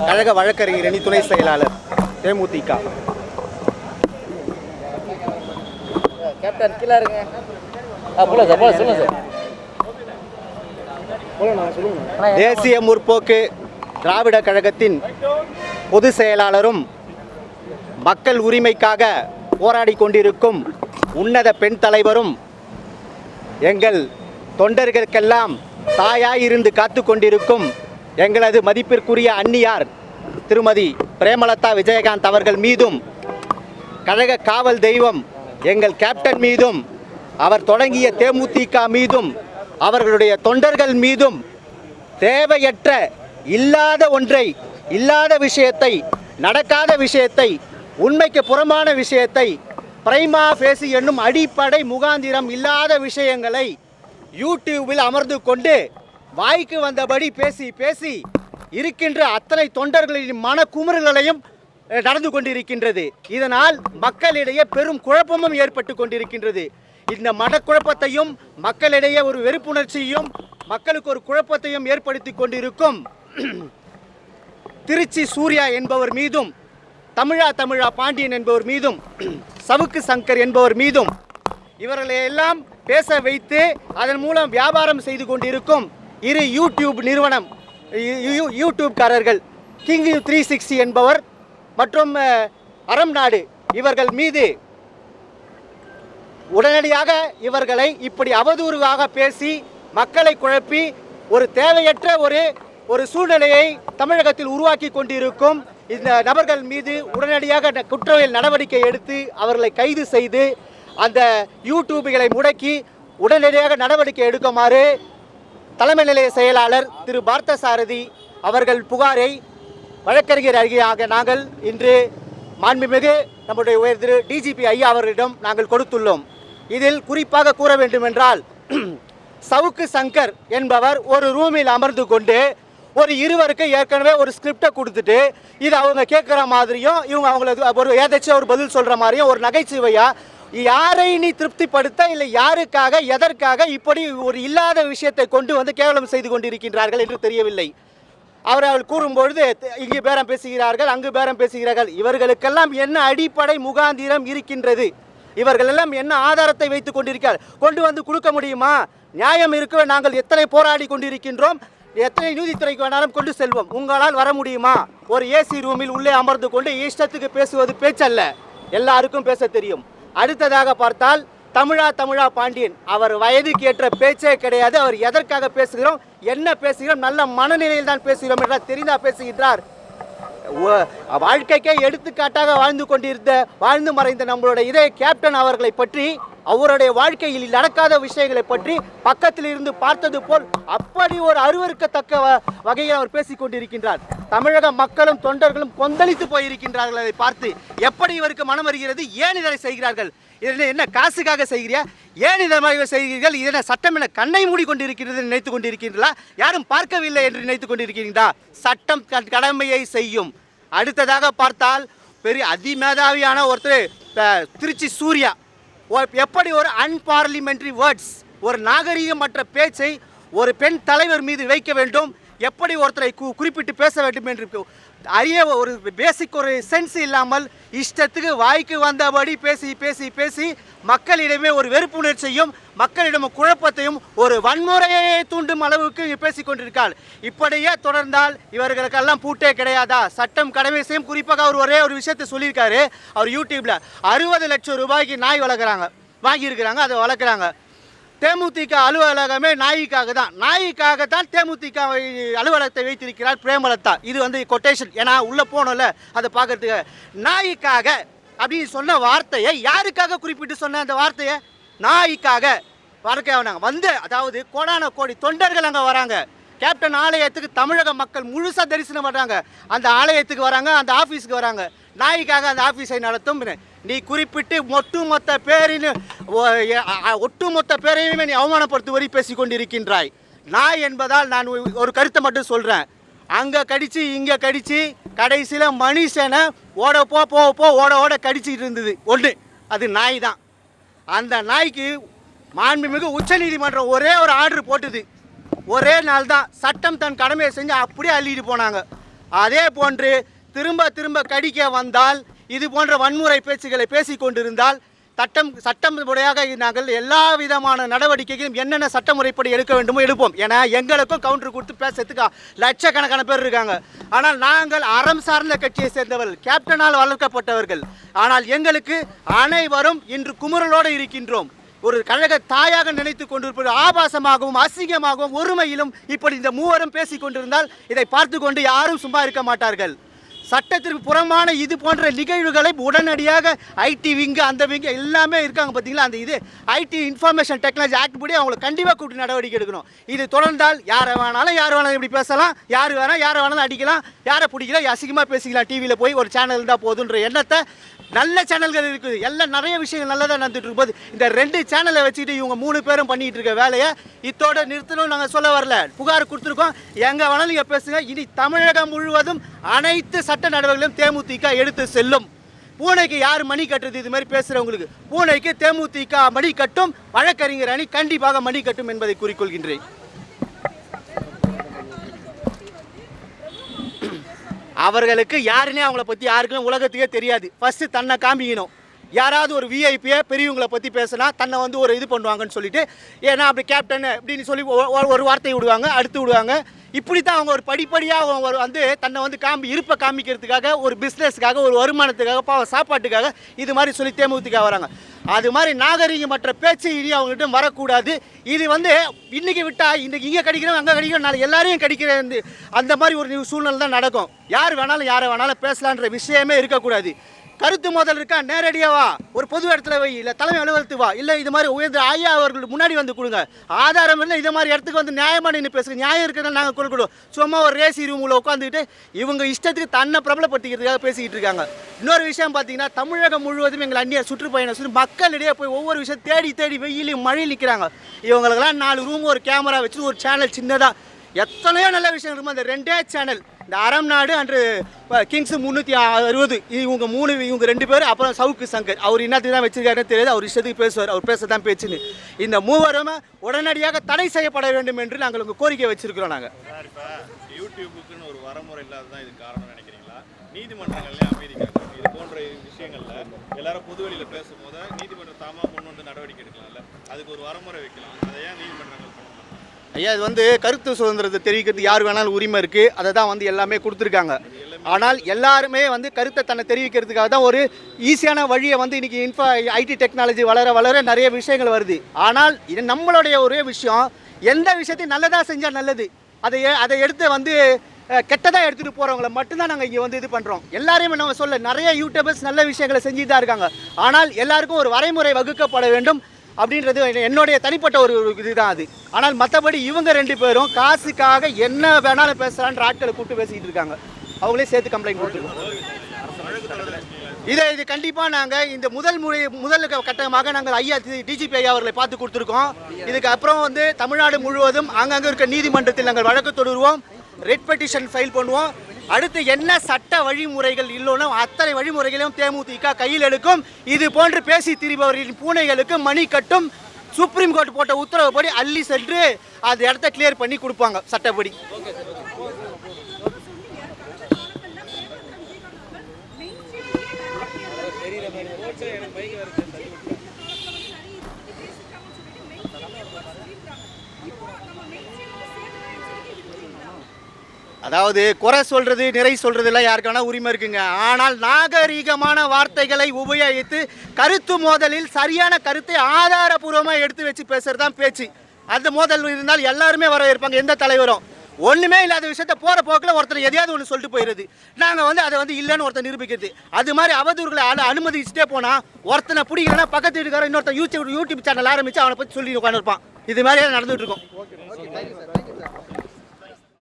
கழக வழக்கறிஞர் அணி துணை செயலாளர் தேமுதிக. கேப்டன் கீழே இருங்க. தேசிய முற்போக்கு திராவிட கழகத்தின் பொதுச் செயலாளரும் மக்கள் உரிமைக்காக போராடி கொண்டிருக்கும் உன்னத பெண் தலைவரும் எங்கள் தொண்டர்களுக்கெல்லாம் தாயாயிருந்து காத்து கொண்டிருக்கும் எங்களது மதிப்பிற்குரிய அன்னியார் திருமதி பிரேமலதா விஜயகாந்த் அவர்கள் மீதும், கழக காவல் தெய்வம் எங்கள் கேப்டன் மீதும், அவர் தொடங்கிய தேமுதிக மீதும், அவர்களுடைய தொண்டர்கள் மீதும் தேவையற்ற இல்லாத ஒன்றை, இல்லாத விஷயத்தை, நடக்காத விஷயத்தை, உண்மைக்கு புறம்பான விஷயத்தை, பிரைமா ஃபேசி என்னும் அடிப்படை முகாந்திரம் இல்லாத விஷயங்களை யூடியூபில் அமர்ந்து கொண்டு வாய்க்கு வந்தபடி பேசி பேசி இருக்கின்ற அத்தனை தொண்டர்களின் மனக்குமுறல்களையும் நடந்து கொண்டிருக்கின்றது. இதனால் மக்களிடையே பெரும் குழப்பமும் ஏற்பட்டு கொண்டிருக்கின்றது. இந்த மனக்குழப்பத்தையும் மக்களிடையே ஒரு வெறுப்புணர்ச்சியும் மக்களுக்கு ஒரு குழப்பத்தையும் ஏற்படுத்தி கொண்டிருக்கும் திருச்சி சூர்யா என்பவர் மீதும், தமிழா பாண்டியன் என்பவர் மீதும், சவுக்கு சங்கர் என்பவர் மீதும், இவர்களை எல்லாம் பேச வைத்து அதன் மூலம் வியாபாரம் செய்து கொண்டிருக்கும் இரு யூடியூப் நிறுவனம், யூடியூப்காரர்கள் கிங் 360 என்பவர் மற்றும் அறம் நாடு, இவர்கள் மீது உடனடியாக இவர்களை இப்படி அவதூறாக பேசி மக்களை குழப்பி ஒரு தேவையற்ற ஒரு சூழ்நிலையை தமிழகத்தில் உருவாக்கி கொண்டிருக்கும் இந்த நபர்கள் மீது உடனடியாக குற்றவியல் நடவடிக்கை எடுத்து அவர்களை கைது செய்து அந்த யூடியூப்களை முடக்கி உடனடியாக நடவடிக்கை எடுக்குமாறு தலைமை நிலைய செயலாளர் திரு பார்த்தசாரதி அவர்கள் புகாரை வழக்கறிஞர் அருகே நாங்கள் இன்று மாண்புமிகு நம்முடைய உயர் திரு டிஜிபி ஐயா அவர்களிடம் நாங்கள் கொடுத்துள்ளோம். இதில் குறிப்பாக கூற வேண்டுமென்றால், சவுக்கு சங்கர் என்பவர் ஒரு ரூமில் அமர்ந்து கொண்டு ஒரு இருவருக்கு ஏற்கனவே ஒரு ஸ்கிரிப்டை கொடுத்துட்டு இது அவங்க கேட்குற மாதிரியும் இவங்க அவங்களுக்கு ஒரு ஏதாச்சும் ஒரு பதில் சொல்கிற மாதிரியும் ஒரு நகைச்சுவையா யாரை நீ திருப்திப்படுத்த இல்லை யாருக்காக எதற்காக இப்படி ஒரு இல்லாத விஷயத்தை கொண்டு வந்து கேவலம் செய்து கொண்டிருக்கின்றார்கள் என்று தெரியவில்லை. அவர்கள் கூறும்பொழுது இங்கு பேரம் பேசுகிறார்கள், அங்கு பேரம் பேசுகிறார்கள். இவர்களுக்கெல்லாம் என்ன அடிப்படை முகாந்திரம் இருக்கின்றது? இவர்கள் எல்லாம் என்ன ஆதாரத்தை வைத்துக் கொண்டிருக்கிறார்? கொண்டு வந்து கொடுக்க முடியுமா? நியாயம் இருக்கவே நாங்கள் எத்தனை போராடி கொண்டிருக்கின்றோம், எத்தனை நீதித்துறைக்கு வேணாலும் கொண்டு செல்வோம். உங்களால் வர முடியுமா? ஒரு ஏசி ரூமில் உள்ளே அமர்ந்து கொண்டு இஷ்டத்துக்கு பேசுவது பேச்சல்ல, எல்லாருக்கும் பேச தெரியும். அடுத்ததாக பார்த்தால் தமிழா பாண்டியன், அவர் வயதுக்கு ஏற்ற பேச்சே கிடையாது. அவர் எதற்காக பேசுகிறோம், என்ன பேசுகிறோம், நல்ல மனநிலையில் தான் பேசுகிறோம் என்றால் தெரிந்தா பேசுகின்றார். வாழ்க்கைக்கே எடுத்துக்காட்டாக வாழ்ந்து மறைந்த நம்மளுடைய இதே கேப்டன் அவர்களை பற்றி, அவருடைய வாழ்க்கையில் நடக்காத விஷயங்களை பற்றி பக்கத்தில் இருந்து பார்த்தது போல் அப்படி ஒரு அருவருக்கத்தக்க வகையில் அவர் பேசிக் கொண்டிருக்கின்றார். தமிழக மக்களும் தொண்டர்களும் கொந்தளித்து போயிருக்கின்றார்கள். அதை பார்த்து எப்படி இவருக்கு மனம் வருகிறது? ஏன் இதை செய்கிறார்கள்? இதில் என்ன காசுக்காக செய்கிறியா? ஏன் இதை செய்கிறீர்கள்? இதனை சட்டம் என கண்ணை மூடி கொண்டிருக்கிறது நினைத்து கொண்டிருக்கின்றீர்களா? யாரும் பார்க்கவில்லை என்று நினைத்து கொண்டிருக்கிறீர்களா? சட்டம் கடமையை செய்யும். அடுத்ததாக பார்த்தால் பெரிய அதிமேதாவியான ஒருத்தர் திருச்சி சூர்யா எப்படி ஒரு அன்பார்லிமெண்ட்ரி வேர்ட்ஸ், ஒரு நாகரீகமற்ற பேச்சை ஒரு பெண் தலைவர் மீது வைக்க வேண்டும், எப்படி ஒருத்தரை குறிப்பிட்டு பேச வேண்டும் என்று அரிய ஒரு பேசிக் ஒரு சென்ஸ் இல்லாமல் இஷ்டத்துக்கு வாய்க்கு வந்தபடி பேசி பேசி பேசி மக்களிடமே ஒரு வெறுப்புணர்ச்சியும் மக்களிடம் குழப்பத்தையும் ஒரு வன்முறையை தூண்டும் அளவுக்கு பேசிக் கொண்டிருக்காள். இப்படியே தொடர்ந்தால் இவர்களுக்கெல்லாம் பூட்டே கிடையாதா? சட்டம் கடமை செய்யும். குறிப்பாக அவர் ஒரே ஒரு விஷயத்தை சொல்லியிருக்காரு. அவர் யூடியூப்ல 60 லட்சம் ரூபாய்க்கு நாய் வாங்கியிருக்கிறாங்க, அதை வளர்க்குறாங்க. தேமுதிக அலுவலகமே நாய்க்காகத்தான் தேமுதிக அலுவலகத்தை வைத்திருக்கிறார் பிரேமலதா. இது கொட்டேஷன், ஏன்னா உள்ளே போனோம்ல அதை பார்க்கறதுக்கு. நாய்க்காக அப்படின்னு சொன்ன வார்த்தையை யாருக்காக குறிப்பிட்டு சொன்ன அந்த வார்த்தையை? நாய்க்காக வளர்க்க அதாவது கோடான கோடி தொண்டர்கள் அங்கே வராங்க. கேப்டன் ஆலயத்துக்கு தமிழக மக்கள் முழுசாக தரிசனம் பண்ணுறாங்க. அந்த ஆலயத்துக்கு வராங்க, அந்த ஆஃபீஸுக்கு வராங்க. நாய்க்காக அந்த ஆஃபீஸை நடத்தும் நீ குறிப்பிட்டு ஒட்டுமொத்த பேரையுமே நீ அவமானப்படுத்துவரை பேசி கொண்டிருக்கின்றாய். நாய் என்பதால் நான் ஒரு கருத்தை மட்டும் சொல்கிறேன். அங்கே கடிச்சு இங்கே கடிச்சு கடைசியில் மனுஷனை ஓட கடிச்சிட்டு இருந்தது ஒன்று, அது நாய் தான். அந்த நாய்க்கு மாண்புமிகு உச்சநீதிமன்றம் ஒரே ஒரு ஆர்டர் போட்டுது, ஒரே நாள் தான் சட்டம் தன் கடமையை செஞ்சு அப்படியே அள்ளிட்டு போனாங்க. அதே போன்று திரும்ப திரும்ப கடிக்க வந்தால், இது போன்ற வன்முறை பேச்சுகளை பேசி கொண்டிருந்தால் சட்டம் முறையாக நாங்கள் எல்லா விதமான நடவடிக்கைகளும் என்னென்ன சட்டமுறைப்படி எடுக்க வேண்டுமோ எடுப்போம். ஏன்னா எங்களுக்கும் கவுண்டர் கொடுத்து பேசுறதுக்கு லட்சக்கணக்கான பேர் இருக்காங்க. ஆனால் நாங்கள் அறம் சார்ந்த கட்சியை சேர்ந்தவர்கள், கேப்டனால் வளர்க்கப்பட்டவர்கள். ஆனால் எங்களுக்கு அனைவரும் இன்று குமுறலோடு இருக்கின்றோம். ஒரு கழக தாயாக நினைத்து கொண்டிருப்பது ஆபாசமாகவும் அசிங்கமாகவும் ஒருமையிலும் இப்படி இந்த மூவரும் பேசிக் கொண்டிருந்தால் இதை பார்த்து கொண்டு யாரும் சும்மா இருக்க மாட்டார்கள். சட்டத்திற்கு புறமான இது போன்ற நிகழ்வுகளை உடனடியாக ஐடி விங்கு அந்த விங்கு எல்லாமே இருக்காங்க பார்த்தீங்களா, அந்த இது ஐடி இன்ஃபர்மேஷன் டெக்னாலஜி ஆக்ட் படி அவங்களை கண்டிப்பாக கூப்பிட்டு நடவடிக்கை எடுக்கணும். இது தொடர்ந்தால் யாரை வேணாலும் இப்படி பேசலாம், யார் யாரை வேணாலும் அடிக்கலாம், யாரை பிடிக்கலாம், அசிங்கமாக பேசிக்கலாம். டிவியில் போய் ஒரு சேனல் இருந்தால் போதுன்ற எண்ணத்தை, நல்ல சேனல்கள் இருக்குது, எல்லாம் நிறைய விஷயங்கள் நல்லதாக நடந்துட்டு இருக்கும் போது இந்த 2 சேனலை வச்சுக்கிட்டு இவங்க 3 பேரும் பண்ணிகிட்டு இருக்க வேலையை இத்தோட நிறுத்தணும். நாங்கள் சொல்ல வரல, புகார் கொடுத்துருக்கோம், எங்கே வேணாலும் நீங்கள் பேசுங்க. இனி தமிழகம் முழுவதும் அனைத்து சட்ட நடவடிக்கைகளும் தேமுதிக எடுத்து செல்லும். பூனைக்கு யார் மணி கட்டுறது? இது மாதிரி பேசுகிறவங்களுக்கு பூனைக்கு தேமுதிக மணி கட்டும், வழக்கறிஞர் அணி கண்டிப்பாக மணி கட்டும் என்பதை குறிக்கொள்கின்றேன். அவர்களுக்கு யாருன்னே அவங்கள பற்றி யாருக்கும் உலகத்துக்கே தெரியாது. ஃபஸ்ட்டு தன்னை காமிக்கணும். யாராவது ஒரு விஐபியை பெரியவங்களை பற்றி பேசினா தன்னை வந்து ஒரு இது பண்ணுவாங்கன்னு சொல்லிட்டு, ஏன்னா அப்படி கேப்டன் அப்படின்னு சொல்லி ஒரு வார்த்தையை விடுவாங்க, அடுத்து விடுவாங்க. இப்படி தான் அவங்க ஒரு படிப்படியாக அவங்க வந்து தன்னை வந்து இருப்பை காமிக்கிறதுக்காக, ஒரு பிஸ்னஸ்க்காக, ஒரு வருமானத்துக்காக, சாப்பாட்டுக்காக இது மாதிரி சொல்லி தேமுதிக வராங்க. அது மாதிரி நாகரிகமற்ற பேச்சு இனி அவங்ககிட்ட வரக்கூடாது. இது வந்து இன்றைக்கி விட்டால் இன்றைக்கி இங்கே கடிக்கிறோம் அங்கே கடிக்கிறோம் நாளை எல்லாரையும் கடிக்கிற அந்த மாதிரி ஒரு சூழ்நிலை தான் நடக்கும். யார் வேணாலும் யாரை வேணாலும் பேசலான்ற விஷயமே இருக்கக்கூடாது. கருத்து மோதல் இருக்கா, நேரடியாக வா, ஒரு பொது இடத்துல வை, இல்லை தலைமை அலுவலகத்துக்கு வா, இல்லை இது மாதிரி உயர்ந்த ஐயா அவர்கள் முன்னாடி வந்து கொடுங்க. ஆதாரம் இல்லை, இது மாதிரி இடத்துக்கு வந்து நியாயமாக நின்று பேசுங்க. நியாயம் இருக்கிறதா நாங்கள் கொடுக்கணும். சும்மா ஒரு ரேசி ரூமில் உட்காந்துக்கிட்டு இவங்க இஷ்டத்துக்கு தன்னை பிரபலப்படுத்திக்கிறதுக்காக பேசிக்கிட்டு இருக்காங்க. இன்னொரு விஷயம் பார்த்தீங்கன்னா, தமிழகம் முழுவதும் எங்கள் அந்நியர் சுற்றுப்பயணம் சொல்லி மக்களிடையே போய் ஒவ்வொரு விஷயம் தேடி வெயிலையும் மழையில் நிற்கிறாங்க. இவங்களுக்கெல்லாம் 4 ரூம், ஒரு கேமரா வச்சு, ஒரு சேனல் சின்னதாக எத்தனையோ நல்ல விஷயம் இருக்கும். அந்த 2 சேனல், இந்த அறம் நாடு அன்று கிங்ஸ் 360, இவங்க 2 பேர், அப்புறம் சவுக்கு சங்கர், அவர் என்னத்துக்கு தான் வச்சிருக்காருன்னு தெரியாது, அவர் இஷ்டத்துக்கு பேசுவார், அவர் பேசதான் பேச்சுன்னு. இந்த மூவரும் உடனடியாக தடை செய்யப்பட வேண்டும் என்று நாங்கள் உங்கள் கோரிக்கை வச்சிருக்கிறோம். நாங்கள் யூடியூபுக்குன்னு ஒரு வரமுறை இல்லாததான் இது காரணம் நினைக்கிறீங்களா? நீதிமன்றங்கள்லேயே அமெரிக்கா இது போன்ற விஷயங்கள்ல எல்லாரும் பொதுவெளியில் பேசும்போது நீதிமன்றம் தாமா முன் வந்து நடவடிக்கை எடுக்கலாம்ல, அதுக்கு ஒரு வரமுறை வைக்கலாம். அதை ஏன் நீதிமன்றங்கள் பண்ணலாம்? ஐயா, இது வந்து கருத்து சுதந்திரத்தை தெரிவிக்கிறதுக்கு யார் வேணாலும் உரிமை இருக்குது. அதை தான் வந்து எல்லாமே கொடுத்துருக்காங்க. ஆனால் எல்லாருமே வந்து கருத்தை தன்னை தெரிவிக்கிறதுக்காக தான் ஒரு ஈஸியான வழியை வந்து இன்றைக்கி ஐடி டெக்னாலஜி வளர நிறைய விஷயங்கள் வருது. ஆனால் இது நம்மளுடைய ஒரே விஷயம், எந்த விஷயத்தையும் நல்லதாக செஞ்சால் நல்லது, அதை எடுத்து வந்து கெட்டதாக எடுத்துகிட்டு போகிறவங்கள மட்டும்தான் நாங்கள் இங்கே வந்து இது பண்ணுறோம். எல்லாரையுமே நம்ம சொல்ல, நிறைய யூடியூபர்ஸ் நல்ல விஷயங்களை செஞ்சுட்டு தான் இருக்காங்க. ஆனால் எல்லாருக்கும் ஒரு வரைமுறை வகுக்கப்பட வேண்டும் அப்படின்றது என்னுடைய தனிப்பட்ட ஒரு இதுதான் அது. ஆனால் மற்றபடி இவங்க 2 பேரும் காசுக்காக என்ன வேணாலும் பேசுகிறான்ற ஆட்களை கூப்பிட்டு பேசிக்கிட்டு இருக்காங்க. அவங்களே சேர்த்து கம்ப்ளைண்ட் கொடுத்துருக்கோம். இது கண்டிப்பாக நாங்கள் இந்த முதல் கட்டமாக நாங்கள் ஐயா டிஜிபி ஐயா அவர்களை பார்த்து கொடுத்துருக்கோம். இதுக்கு அப்புறம் வந்து தமிழ்நாடு முழுவதும் அங்கங்கே இருக்க நீதிமன்றத்தில் நாங்கள் வழக்கு தொடருவோம், ரெட் பெட்டிஷன் ஃபைல் பண்ணுவோம். அடுத்து என்ன சட்ட வழிமுறைகள் இல்லைனோ அத்தனை வழிமுறைகளையும் தேமுதிக கையில் எடுக்கும். இது போன்று பேசி திரிபவர்களின் பூனைகளுக்கு மணி கட்டும். சுப்ரீம் கோர்ட் போட்ட உத்தரவுப்படி அள்ளி சென்று அந்த இடத்த கிளியர் பண்ணி கொடுப்பாங்க சட்டப்படி. அதாவது குறை சொல்கிறது, நிறை சொல்கிறதுலாம் யாருக்கான உரிமை இருக்குங்க. ஆனால் நாகரீகமான வார்த்தைகளை உபயோகித்து கருத்து மோதலில் சரியான கருத்தை ஆதாரபூர்வமாக எடுத்து வச்சு பேசுகிறது தான் பேச்சு. அந்த மோதல் இருந்தால் எல்லாருமே வரவேற்பாங்க. எந்த தலைவரும் ஒன்றுமே இல்லாத விஷயத்த போகிற போக்கில் ஒருத்தர் எதையாவது ஒன்று சொல்லிட்டு போயிடுது. நாங்கள் வந்து அதை வந்து இல்லைன்னு ஒருத்தர் நிரூபிக்கிறது. அது மாதிரி அவதூறுகளை அனுமதிச்சுட்டே போனால் ஒருத்தனை பிடிக்கிறனா பக்கத்து வீட்டுக்காரன் இன்னொருத்தர் யூடியூப் சேனல் ஆரம்பித்து அவனை பற்றி சொல்லி உட்காந்துருப்பான். இது மாதிரி நடந்துகிட்டு இருக்கோம்.